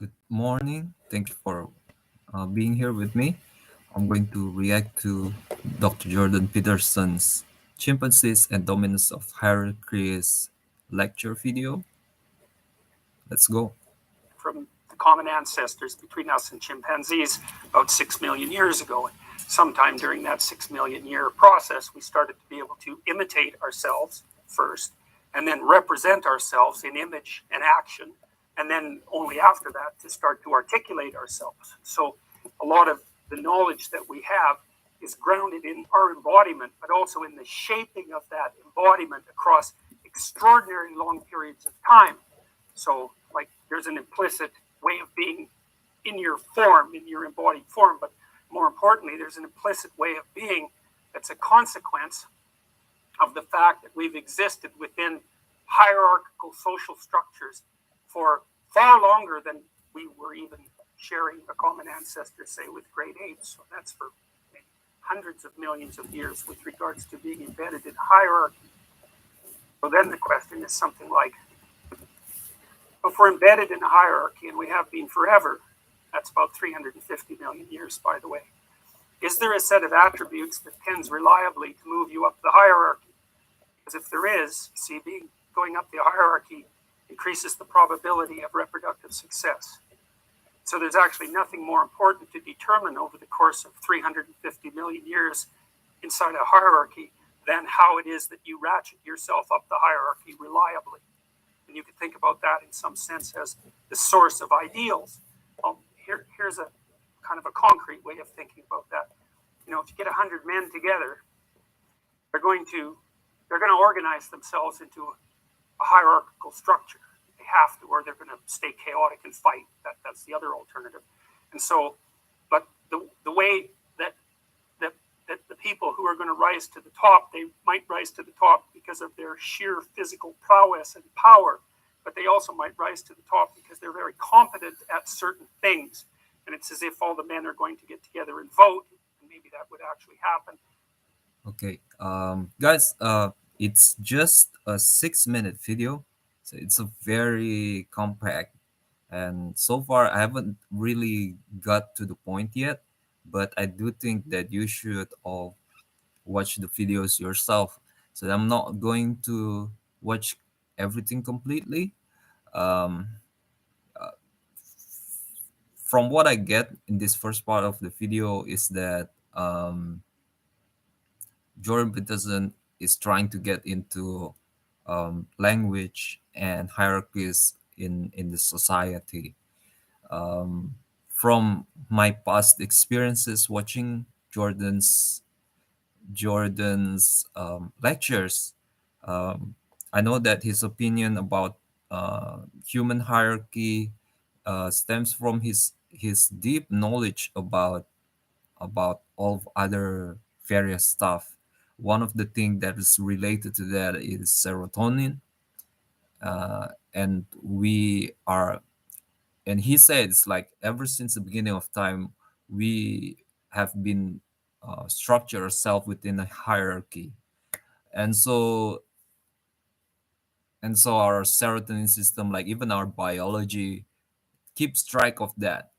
Good morning. Thank you for being here with me. I'm going to react to Dr. Jordan Peterson's Chimpanzees and Dominance of Hierarchies lecture video. Let's go. From the common ancestors between us and chimpanzees about 6 million years ago. Sometime during that 6 million year process, we started to be able to imitate ourselves first and then represent ourselves in image and action. And then only after that to start to articulate ourselves. So a lot of the knowledge that we have is grounded in our embodiment, but also in the shaping of that embodiment across extraordinary long periods of time. So, like, there's an implicit way of being in your form, in your embodied form, but more importantly, there's an implicit way of being that's a consequence of the fact that we've existed within hierarchical social structures for far longer than we were even sharing a common ancestor, say, with great apes. So that's for hundreds of millions of years with regards to being embedded in hierarchy. So then the question is something like, if we're embedded in a hierarchy, and we have been forever, that's about 350 million years, by the way, is there a set of attributes that tends reliably to move you up the hierarchy? Because if there is, see, going up the hierarchy increases the probability of reproductive success. So there's actually nothing more important to determine over the course of 350 million years inside a hierarchy than how it is that you ratchet yourself up the hierarchy reliably. And you could think about that in some sense as the source of ideals. Here's a kind of a concrete way of thinking about that. You know, if you get 100 men together, they're going to organize themselves into a hierarchical structure. They have to, or they're going to stay chaotic and fight. That's the other alternative. And so, but the way that the people who are going to rise to the top, they might rise to the top because of their sheer physical prowess and power, but they also might rise to the top because they're very competent at certain things. And it's as if all the men are going to get together and vote, and maybe that would actually happen. Okay, guys, it's just a 6-minute video, so it's a very compact. And so far, I haven't really got to the point yet, but I do think that you should all watch the videos yourself. So I'm not going to watch everything completely. Um, from what I get in this first part of the video is that Jordan Peterson is trying to get into language and hierarchies in the society. From my past experiences watching Jordan's lectures, um, I know that his opinion about human hierarchy stems from his deep knowledge about all of other various stuff. One of the things that is related to that is serotonin, and we are and he said it's like ever since the beginning of time we have been structure ourselves within a hierarchy, and so our serotonin system, like even our biology, keeps track of that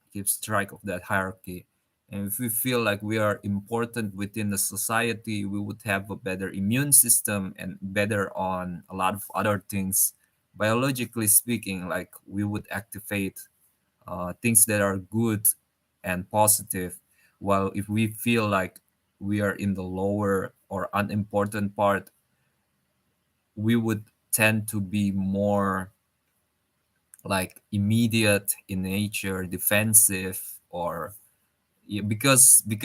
hierarchy. And if we feel like we are important within the society, we would have a better immune system and better on a lot of other things. Biologically speaking, like we would activate things that are good and positive. While if we feel like we are in the lower or unimportant part, we would tend to be more like immediate in nature, defensive, or yeah, because the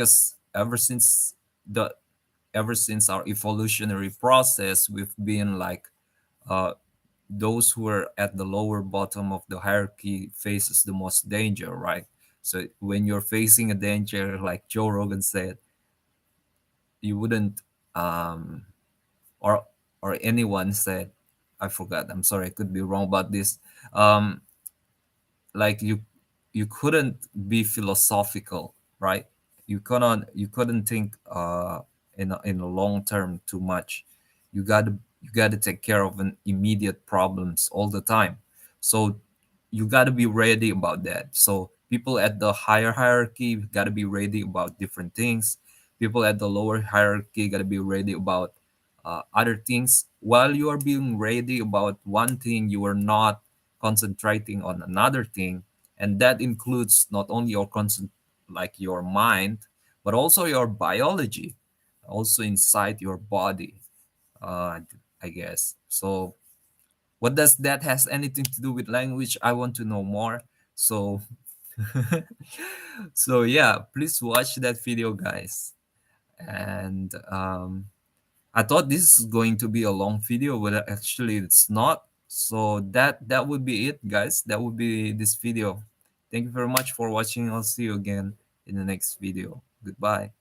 ever since our evolutionary process, we've been like uh, those who are at the lower bottom of the hierarchy faces the most danger, right? So when you're facing a danger, like Joe Rogan said, you wouldn't um, or anyone said, I forgot. I'm sorry, I could be wrong about this. Um, like you couldn't be philosophical, right? You couldn't think in a long term too much. You got to take care of an immediate problems all the time. So you got to be ready about that. So people at the higher hierarchy got to be ready about different things. People at the lower hierarchy got to be ready about other things. While you are being ready about one thing, you are not concentrating on another thing, and that includes not only your like your mind, but also your biology, also inside your body. Uh, I guess so. What does that has anything to do with language? I want to know more. So so yeah, please watch that video, guys. And I thought this is going to be a long video, but actually it's not. So that would be it, guys. That would be this video. Thank you very much for watching. I'll see you again in the next video. Goodbye.